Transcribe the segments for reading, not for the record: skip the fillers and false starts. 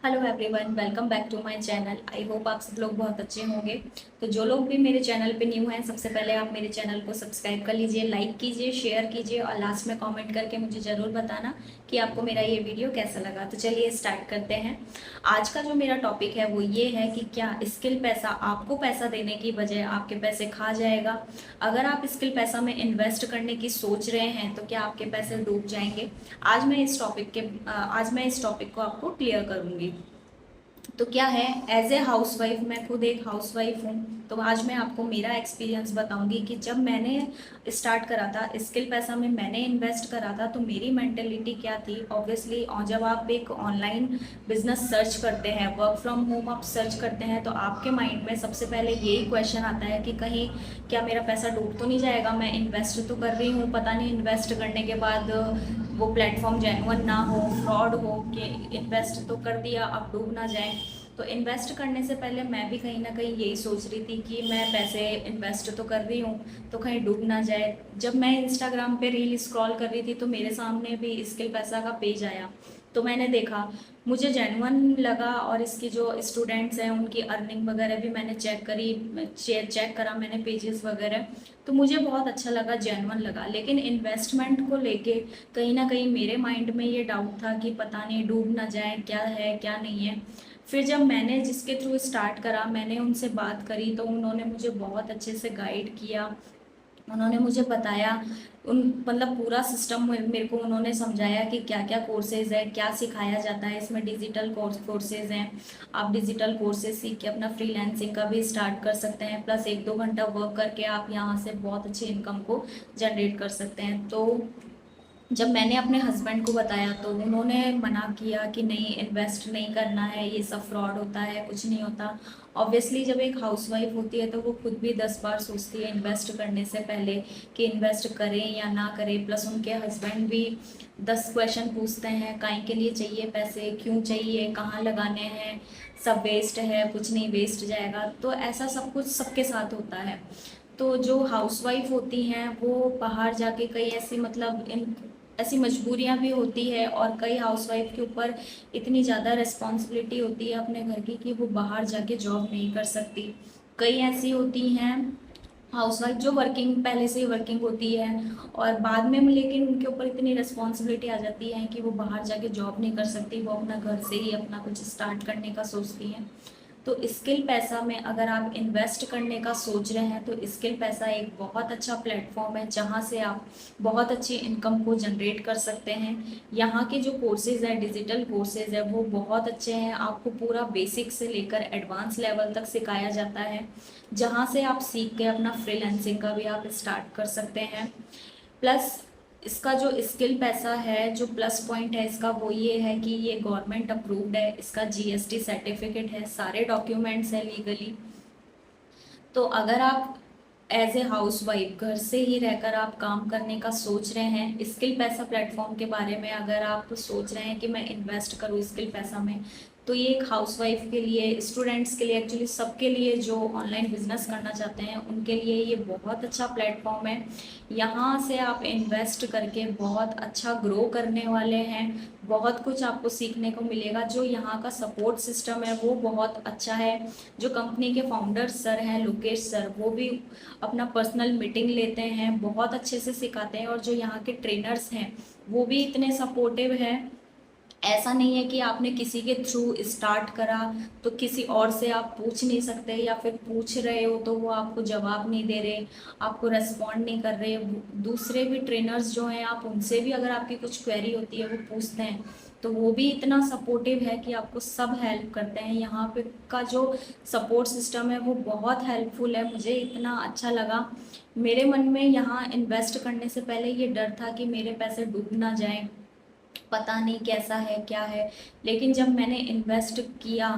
Hello everyone, welcome back to my channel. I hope आप सब लोग बहुत अच्छे होंगे। तो जो लोग भी मेरे चैनल पे न्यू हैं, सबसे पहले आप मेरे चैनल को सब्सक्राइब कर लीजिए, लाइक कीजिए, शेयर कीजिए और लास्ट में कमेंट करके मुझे ज़रूर बताना कि आपको मेरा ये वीडियो कैसा लगा। तो चलिए स्टार्ट करते हैं। आज का जो मेरा टॉपिक है वो ये है कि क्या स्किल पैसा आपको पैसा देने की बजाय आपके पैसे खा जाएगा। अगर आप स्किल पैसा में इन्वेस्ट करने की सोच रहे हैं तो क्या आपके पैसे डूब जाएंगे। आज मैं इस टॉपिक को आपको क्लियर करूंगी। तो क्या है, एज ए हाउसवाइफ, मैं खुद एक हाउसवाइफ हूँ। तो आज मैं आपको मेरा एक्सपीरियंस बताऊंगी कि जब मैंने स्टार्ट करा था स्किल पैसा में, मैंने इन्वेस्ट करा था तो मेरी मेंटेलिटी क्या थी। ऑब्वियसली जब आप एक ऑनलाइन बिजनेस सर्च करते हैं, वर्क फ्रॉम होम आप सर्च करते हैं, तो आपके माइंड में सबसे पहले यही क्वेश्चन आता है कि कहीं क्या मेरा पैसा डूब तो नहीं जाएगा। मैं इन्वेस्ट तो कर रही हूँ, पता नहीं इन्वेस्ट करने के बाद वो प्लेटफॉर्म जेन्युइन ना हो, फ्रॉड हो, कि इन्वेस्ट तो कर दिया अब डूब ना जाए। तो इन्वेस्ट करने से पहले मैं भी कहीं ना कहीं यही सोच रही थी कि मैं पैसे इन्वेस्ट तो कर रही हूँ तो कहीं डूब ना जाए। जब मैं इंस्टाग्राम पे रील स्क्रॉल कर रही थी तो मेरे सामने भी स्किल पैसा का पेज आया। तो मैंने देखा, मुझे जेन्युइन लगा और इसकी जो स्टूडेंट्स हैं उनकी अर्निंग वगैरह भी मैंने चेक करा मैंने पेजेस वगैरह। तो मुझे बहुत अच्छा लगा, जेन्युइन लगा। लेकिन इन्वेस्टमेंट को लेके कहीं ना कहीं मेरे माइंड में ये डाउट था कि पता नहीं डूब ना जाए, क्या है क्या नहीं है। फिर जब मैंने जिसके थ्रू स्टार्ट करा, मैंने उनसे बात करी तो उन्होंने मुझे बहुत अच्छे से गाइड किया। उन्होंने मुझे बताया, उन मतलब पूरा सिस्टम मेरे को उन्होंने समझाया कि क्या क्या कोर्सेज है, क्या सिखाया जाता है इसमें। डिजिटल कोर्सेज हैं, आप डिजिटल कोर्सेज सीख के अपना फ्रीलांसिंग का भी स्टार्ट कर सकते हैं। प्लस 1-2 घंटा वर्क करके आप यहाँ से बहुत अच्छी इनकम को जनरेट कर सकते हैं। तो जब मैंने अपने हस्बैंड को बताया तो उन्होंने मना किया कि नहीं, इन्वेस्ट नहीं करना है, ये सब फ्रॉड होता है, कुछ नहीं होता। ऑब्वियसली जब एक हाउसवाइफ होती है तो वो खुद भी 10 बार सोचती है इन्वेस्ट करने से पहले कि इन्वेस्ट करें या ना करें। प्लस उनके हस्बैंड भी 10 क्वेश्चन पूछते हैं, काहे के लिए चाहिए पैसे, क्यों चाहिए, कहाँ लगाने हैं, सब वेस्ट है, कुछ नहीं वेस्ट जाएगा। तो ऐसा सब कुछ सबके साथ होता है। तो जो हाउसवाइफ होती हैं वो बाहर जाके कई ऐसी मतलब इन ऐसी मजबूरियां भी होती है, और कई हाउसवाइफ के ऊपर इतनी ज़्यादा रिस्पॉन्सिबिलिटी होती है अपने घर की कि वो बाहर जाके जॉब नहीं कर सकती। कई ऐसी होती हैं हाउसवाइफ जो वर्किंग, पहले से ही वर्किंग होती है और बाद में लेकिन उनके ऊपर इतनी रिस्पॉन्सिबिलिटी आ जाती है कि वो बाहर जाके जॉब नहीं कर सकती, वो अपना घर से ही अपना कुछ स्टार्ट करने का सोचती हैं। तो स्किल पैसा में अगर आप इन्वेस्ट करने का सोच रहे हैं तो स्किल पैसा एक बहुत अच्छा प्लेटफॉर्म है जहां से आप बहुत अच्छी इनकम को जनरेट कर सकते हैं। यहाँ के जो कोर्सेज है, डिजिटल कोर्सेज है, वो बहुत अच्छे हैं। आपको पूरा बेसिक से लेकर एडवांस लेवल तक सिखाया जाता है, जहाँ से आप सीख के अपना फ्रीलांसिंग का भी आप स्टार्ट कर सकते हैं। प्लस इसका जो स्किल पैसा है, जो प्लस पॉइंट है इसका वो ये है कि ये गवर्नमेंट अप्रूव्ड है, इसका जीएसटी सर्टिफिकेट है, सारे डॉक्यूमेंट्स हैं लीगली। तो अगर आप एज ए हाउस वाइफ घर से ही रहकर आप काम करने का सोच रहे हैं, स्किल पैसा प्लेटफॉर्म के बारे में अगर आप सोच रहे हैं कि मैं इन्वेस्ट करूँ स्किल पैसा में, तो ये एक हाउस वाइफ के लिए, स्टूडेंट्स के लिए, एक्चुअली सबके लिए जो ऑनलाइन बिजनेस करना चाहते हैं उनके लिए ये बहुत अच्छा प्लेटफॉर्म है। यहाँ से आप इन्वेस्ट करके बहुत अच्छा ग्रो करने वाले हैं, बहुत कुछ आपको सीखने को मिलेगा। जो यहाँ का सपोर्ट सिस्टम है वो बहुत अच्छा है। जो कंपनी के फाउंडर सर हैं, लोकेश सर, वो भी अपना पर्सनल मीटिंग लेते हैं, बहुत अच्छे से सिखाते हैं। और जो यहाँ के ट्रेनर्स हैं वो भी इतने सपोर्टिव हैं। ऐसा नहीं है कि आपने किसी के थ्रू स्टार्ट करा तो किसी और से आप पूछ नहीं सकते, या फिर पूछ रहे हो तो वो आपको जवाब नहीं दे रहे, आपको रेस्पॉन्ड नहीं कर रहे। दूसरे भी ट्रेनर्स जो हैं, आप उनसे भी अगर आपकी कुछ क्वेरी होती है वो पूछते हैं तो वो भी इतना सपोर्टिव है कि आपको सब हेल्प करते हैं। यहाँ पे का जो सपोर्ट सिस्टम है वो बहुत हेल्पफुल है, मुझे इतना अच्छा लगा। मेरे मन में यहाँ इन्वेस्ट करने से पहले ये डर था कि मेरे पैसे डूब ना जाएं, पता नहीं कैसा है क्या है। लेकिन जब मैंने इन्वेस्ट किया,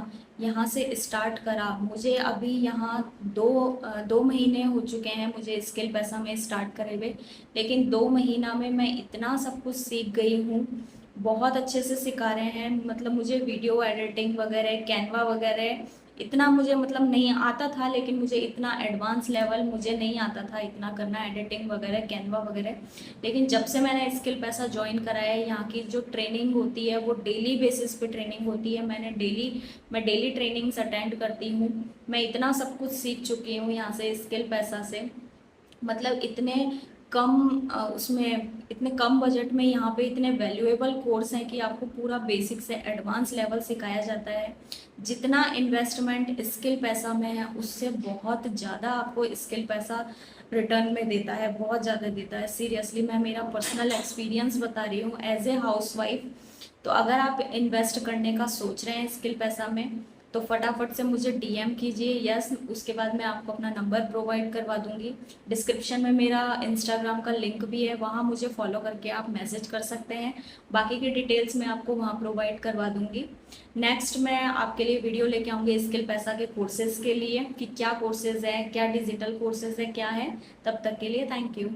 यहाँ से स्टार्ट करा, मुझे अभी यहाँ 2 महीने हो चुके हैं मुझे स्किल पैसा में स्टार्ट करे हुए। लेकिन 2 महीना में मैं इतना सब कुछ सीख गई हूँ, बहुत अच्छे से सिखा रहे हैं। मतलब मुझे वीडियो एडिटिंग वगैरह, कैनवा वगैरह, इतना मुझे मतलब नहीं आता था, लेकिन मुझे इतना एडवांस लेवल मुझे नहीं आता था इतना करना, एडिटिंग वगैरह, कैनवा वगैरह। लेकिन जब से मैंने स्किल पैसा ज्वाइन करा है, यहाँ की जो ट्रेनिंग होती है वो डेली बेसिस पे ट्रेनिंग होती है। मैं डेली ट्रेनिंग्स अटेंड करती हूँ। मैं इतना सब कुछ सीख चुकी हूँ यहाँ से स्किल पैसा से। मतलब उसमें इतने कम बजट में यहाँ पे इतने वैल्यूएबल कोर्स हैं कि आपको पूरा बेसिक से एडवांस लेवल सिखाया जाता है। जितना इन्वेस्टमेंट स्किल पैसा में है उससे बहुत ज़्यादा आपको स्किल पैसा रिटर्न में देता है, बहुत ज़्यादा देता है। सीरियसली मैं मेरा पर्सनल एक्सपीरियंस बता रही हूँ एज ए हाउसवाइफ। तो अगर आप इन्वेस्ट करने का सोच रहे हैं स्किल पैसा में, तो फटाफट से मुझे डीएम कीजिए। यस, उसके बाद मैं आपको अपना नंबर प्रोवाइड करवा दूंगी। डिस्क्रिप्शन में मेरा इंस्टाग्राम का लिंक भी है, वहाँ मुझे फॉलो करके आप मैसेज कर सकते हैं। बाकी की डिटेल्स मैं आपको वहाँ प्रोवाइड करवा दूंगी। नेक्स्ट मैं आपके लिए वीडियो लेके आऊँगी स्किल पैसा के कोर्सेज़ के लिए, कि क्या कोर्सेज़ है, क्या डिजिटल कोर्सेज़ है, क्या है। तब तक के लिए थैंक यू।